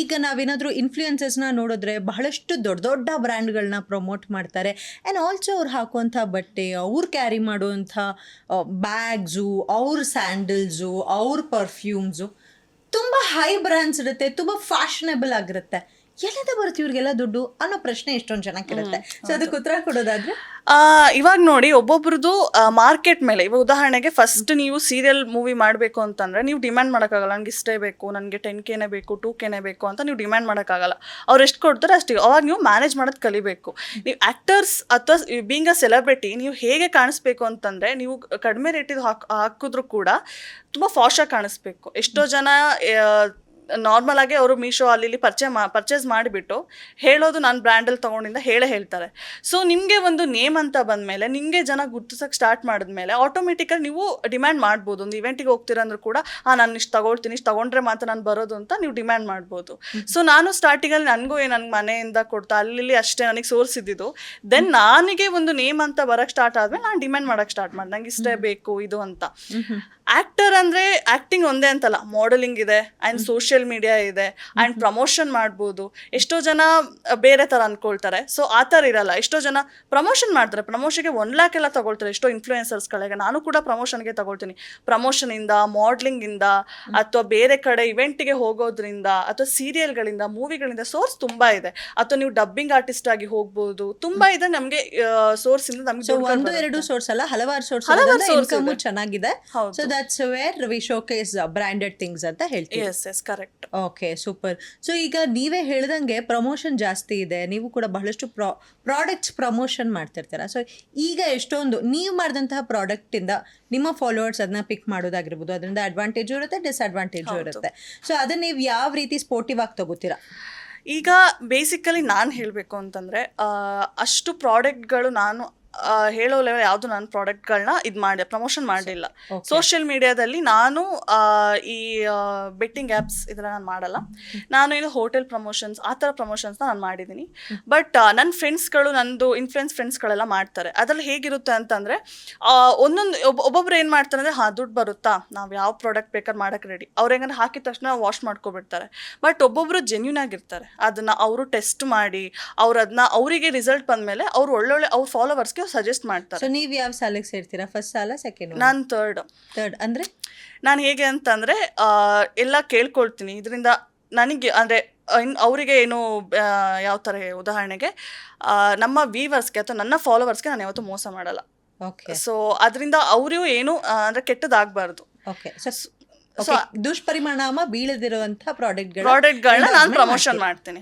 ಈಗ ನಾವೇನಾದರೂ ಇನ್ಫ್ಲೂಯೆನ್ಸಸ್ನ ನೋಡಿದ್ರೆ ಬಹಳಷ್ಟು ದೊಡ್ಡ ದೊಡ್ಡ ಬ್ರ್ಯಾಂಡ್ಗಳನ್ನ ಪ್ರಮೋಟ್ ಮಾಡ್ತಾರೆ. ಆ್ಯಂಡ್ ಆಲ್ಸೋ ಅವ್ರು ಹಾಕುವಂಥ ಬಟ್ಟೆ, ಅವ್ರು ಕ್ಯಾರಿ ಮಾಡುವಂಥ ಬ್ಯಾಗ್ಸು, ಅವ್ರ ಸ್ಯಾಂಡಲ್ಸು, ಅವ್ರ ಪರ್ಫ್ಯೂಮ್ಸು ತುಂಬ ಹೈ ಬ್ರ್ಯಾಂಡ್ಸ್ ಇರುತ್ತೆ, ತುಂಬ ಫ್ಯಾಷನೇಬಲ್ ಆಗಿರುತ್ತೆ. ಎಲ್ಲಿಂದ ಬರುತ್ತೆ ಇವ್ರಿಗೆಲ್ಲ ದುಡ್ಡು ಅನ್ನೋ ಪ್ರಶ್ನೆ ಎಷ್ಟೊಂದು ಜನಕ್ಕಿರುತ್ತೆ. ಸೊ ಅದಕ್ಕೆ ಉತ್ತರ ಕೊಡೋದಾದ್ರೆ ಇವಾಗ ನೋಡಿ, ಒಬ್ಬೊಬ್ರದ್ದು ಮಾರ್ಕೆಟ್ ಮೇಲೆ. ಇವಾಗ ಉದಾಹರಣೆಗೆ ಫಸ್ಟ್ ನೀವು ಸೀರಿಯಲ್ ಮೂವಿ ಮಾಡಬೇಕು ಅಂತಂದ್ರೆ ನೀವು ಡಿಮ್ಯಾಂಡ್ ಮಾಡೋಕ್ಕಾಗಲ್ಲ, ನನಗೆ ಇಷ್ಟೇ ಬೇಕು, ನನಗೆ 10K ಬೇಕು, 2K ಬೇಕು ಅಂತ ನೀವು ಡಿಮ್ಯಾಂಡ್ ಮಾಡೋಕ್ಕಾಗಲ್ಲ. ಅವ್ರು ಎಷ್ಟು ಕೊಡ್ತಾರೆ ಅಷ್ಟು. ಅವಾಗ ನೀವು ಮ್ಯಾನೇಜ್ ಮಾಡೋದು ಕಲಿಬೇಕು. ನೀವು ಆ್ಯಕ್ಟರ್ಸ್ ಅಥವಾ ಬೀಂಗ್ ಅ ಸೆಲೆಬ್ರಿಟಿ ನೀವು ಹೇಗೆ ಕಾಣಿಸ್ಬೇಕು ಅಂತಂದರೆ, ನೀವು ಕಡಿಮೆ ರೇಟಿದು ಹಾಕಿದ್ರು ಕೂಡ ತುಂಬ ಫಾಶಾಗಿ ಕಾಣಿಸ್ಬೇಕು. ಎಷ್ಟೋ ಜನ ನಾರ್ಮಲ್ ಆಗಿ ಅವರು ಮೀಶೋ ಅಲ್ಲಿ ಪರ್ಚೇಸ್ ಮಾಡಿಬಿಟ್ಟು ಹೇಳೋದು ನಾನು ಬ್ರ್ಯಾಂಡಲ್ಲಿ ತೊಗೊಂಡಿಂದ ಹೇಳ್ತಾರೆ. ಸೊ ನಿಮಗೆ ಒಂದು ನೇಮ್ ಅಂತ ಬಂದಮೇಲೆ, ನಿಮಗೆ ಜನ ಗುರ್ತಿಸೋಕ್ಕೆ ಸ್ಟಾರ್ಟ್ ಮಾಡಿದ್ಮೇಲೆ ಆಟೋಮೆಟಿಕಲಿ ನೀವು ಡಿಮ್ಯಾಂಡ್ ಮಾಡ್ಬೋದು. ಒಂದು ಇವೆಂಟಿಗೆ ಹೋಗ್ತೀರ ಅಂದ್ರೂ ಕೂಡ ನಾನು ಇಷ್ಟು ತೊಗೊಳ್ತೀನಿ, ಇಷ್ಟು ತೊಗೊಂಡ್ರೆ ಮಾತ್ರ ನಾನು ಬರೋದು ಅಂತ ನೀವು ಡಿಮ್ಯಾಂಡ್ ಮಾಡ್ಬೋದು. ಸೊ ನಾನು ಸ್ಟಾರ್ಟಿಂಗಲ್ಲಿ ನನಗೂ ನನ್ನ ಮನೆಯಿಂದ ಕೊಡ್ತಾ ಅಲ್ಲಿ ಅಷ್ಟೇ ನನಗೆ ಸೋರ್ಸ್ ಇದ್ದಿದ್ದು. ದೆನ್ ನನಗೆ ಒಂದು ನೇಮ್ ಅಂತ ಬರೋಕ್ಕೆ ಸ್ಟಾರ್ಟ್ ಆದಮೇಲೆ ನಾನು ಡಿಮ್ಯಾಂಡ್ ಮಾಡೋಕ್ಕೆ ಸ್ಟಾರ್ಟ್ ಮಾಡಿ, ನಂಗೆ ಇಷ್ಟೇ ಬೇಕು ಇದು ಅಂತ. ಆ್ಯಕ್ಟರ್ ಅಂದರೆ ಆ್ಯಕ್ಟಿಂಗ್ ಒಂದೇ ಅಂತಲ್ಲ, ಮಾಡಲಿಂಗ್ ಇದೆ, ಆ್ಯಂಡ್ ಸೋಷಿಯಲ್ ಮೀಡಿಯಾ ಇದೆ, ಆ್ಯಂಡ್ ಪ್ರಮೋಷನ್ ಮಾಡ್ಬೋದು. ಎಷ್ಟೋ ಜನ ಬೇರೆ ಥರ ಅಂದ್ಕೊಳ್ತಾರೆ. ಸೊ ಆ ಥರ ಇರಲ್ಲ. ಎಷ್ಟೋ ಜನ ಪ್ರಮೋಷನ್ ಮಾಡ್ತಾರೆ, ಪ್ರಮೋಷನ್ಗೆ 1 lakh ಎಲ್ಲ ತಗೊಳ್ತಾರೆ ಎಷ್ಟೋ ಇನ್ಫ್ಲೂಯೆನ್ಸರ್ಸ್ಗಳಿಗೆ. ನಾನು ಕೂಡ ಪ್ರಮೋಷನ್ಗೆ ತಗೊಳ್ತೀನಿ. ಪ್ರಮೋಷನಿಂದ, ಮಾಡಲಿಂಗಿಂದ, ಅಥವಾ ಬೇರೆ ಕಡೆ ಇವೆಂಟಿಗೆ ಹೋಗೋದ್ರಿಂದ, ಅಥವಾ ಸೀರಿಯಲ್ಗಳಿಂದ, ಮೂವಿಗಳಿಂದ ಸೋರ್ಸ್ ತುಂಬ ಇದೆ. ಅಥವಾ ನೀವು ಡಬ್ಬಿಂಗ್ ಆರ್ಟಿಸ್ಟ್ ಆಗಿ ಹೋಗ್ಬೋದು. ತುಂಬ ಇದೆ ನಮಗೆ ಸೋರ್ಸಿಂದ. ನಮಗೆ 1-2 ಸೋರ್ಸ್ ಅಲ್ಲ, ಹಲವಾರು ಸೋರ್ಸ್ ಇನ್ಕಮ್ ಚೆನ್ನಾಗಿದೆ. So that's where we showcase branded things ಅಂತ ಹೇಳ್ತೀವಿ. Yes correct. Okay, super. So ಈಗ ನೀವೇ ಹೇಳ್ದಂಗೆ ಪ್ರಮೋಷನ್ ಜಾಸ್ತಿ ಇದೆ, ನೀವು ಕೂಡ ಬಹಳಷ್ಟು ಪ್ರಾಡಕ್ಟ್ಸ್ ಪ್ರಮೋಷನ್ ಮಾಡ್ತಿರ್ತೀರ. ಸೊ ಈಗ ಎಷ್ಟೊಂದು ನೀವು ಮಾಡಿದಂತಹ ಪ್ರಾಡಕ್ಟಿಂದ ನಿಮ್ಮ ಫಾಲೋವರ್ಸ್ ಅದನ್ನ ಪಿಕ್ ಮಾಡೋದಾಗಿರ್ಬೋದು, ಅದರಿಂದ ಅಡ್ವಾಂಟೇಜು ಇರುತ್ತೆ, ಡಿಸ್ಅಡ್ವಾಂಟೇಜು ಇರುತ್ತೆ. ಸೊ ಅದನ್ನ ನೀವು ಯಾವ ರೀತಿ ಸ್ಪೋರ್ಟಿವ್ ಆಗಿ ತಗೋತೀರಾ? ಈಗ ಬೇಸಿಕಲಿ ನಾನು ಹೇಳಬೇಕು ಅಂತಂದರೆ, ಅಷ್ಟು ಪ್ರಾಡಕ್ಟ್ಗಳು ನಾನು ಹೇಳೋ ಲೆವೆಲ್ ಯಾವುದು ನಾನು ಪ್ರಾಡಕ್ಟ್ಗಳನ್ನ ಪ್ರಮೋಷನ್ ಮಾಡಲಿಲ್ಲ. ಸೋಷಿಯಲ್ ಮೀಡಿಯಾದಲ್ಲಿ ನಾನು ಈ ಬೆಟ್ಟಿಂಗ್ ಆ್ಯಪ್ಸ್ ಇದೆಲ್ಲ ನಾನು ಮಾಡಲ್ಲ. ನಾನು ಇದು ಹೋಟೆಲ್ ಪ್ರಮೋಷನ್ಸ್ ಆ ಥರ ಪ್ರಮೋಷನ್ಸ್ನ ನಾನು ಮಾಡಿದ್ದೀನಿ. ಬಟ್ ನನ್ನ ಫ್ರೆಂಡ್ಸ್ಗಳು, ನನ್ನದು ಇನ್ಫ್ಲುಯೆನ್ಸ್ ಫ್ರೆಂಡ್ಸ್ಗಳೆಲ್ಲ ಮಾಡ್ತಾರೆ. ಅದರಲ್ಲಿ ಹೇಗಿರುತ್ತೆ ಅಂತಂದರೆ, ಒಬ್ಬೊಬ್ರು ಏನು ಮಾಡ್ತಾರೆ ಅಂದರೆ, ದುಡ್ಡು ಬರುತ್ತಾ, ನಾವು ಯಾವ ಪ್ರಾಡಕ್ಟ್ ಬೇಕಾದ್ರೆ ಮಾಡೋಕ್ಕೆ ರೆಡಿ. ಅವ್ರು ಹೆಂಗಂದ್ರೆ ಹಾಕಿದ ತಕ್ಷಣ ವಾಶ್ ಮಾಡ್ಕೊಬಿಡ್ತಾರೆ. ಬಟ್ ಒಬ್ಬೊಬ್ಬರು ಜೆನ್ಯೂನ್ ಆಗಿರ್ತಾರೆ. ಅದನ್ನು ಅವರು ಟೆಸ್ಟ್ ಮಾಡಿ, ಅವ್ರು ಅದನ್ನ ಅವರಿಗೆ ರಿಸಲ್ಟ್ ಬಂದಮೇಲೆ ಅವ್ರು ಒಳ್ಳೊಳ್ಳೆ ಅವ್ರ ಫಾಲೋವರ್ಸ್ಗೆ ಸಜೆಸ್ಟ್ ಮಾಡ್ತಾರೆ. ಸೊ ನೀವು ಯಾವ ಸಾಲಕ್ಕೆ ಸೇರ್ತೀರಾ? ಫಸ್ಟ್ ಸಾಲ, ಸೆಕೆಂಡ್? ನಾನು ಥರ್ಡ್. ಅಂದರೆ ನಾನು ಹೇಗೆ ಅಂತಂದರೆ, ಎಲ್ಲ ಕೇಳ್ಕೊಳ್ತೀನಿ. ಇದರಿಂದ ನನಗೆ ಅಂದರೆ ಅವರಿಗೆ ಏನು ಯಾವ ಥರ, ಉದಾಹರಣೆಗೆ ನಮ್ಮ ವ್ಯೂವರ್ಸ್ಗೆ ಅಥವಾ ನನ್ನ ಫಾಲೋವರ್ಸ್ಗೆ ನಾನು ಯಾವತ್ತೂ ಮೋಸ ಮಾಡಲ್ಲ. ಓಕೆ. ಸೊ ಅದರಿಂದ ಅವರು ಏನು ಅಂದರೆ ಕೆಟ್ಟದಾಗಬಾರ್ದು. ಓಕೆ. ಸೊ ದುಷ್ಪರಿಣಾಮ ಬೀಳದಿರುವಂಥ ಪ್ರಾಡಕ್ಟ್ಗಳನ್ನ ನಾನು ಪ್ರಮೋಷನ್ ಮಾಡ್ತೀನಿ.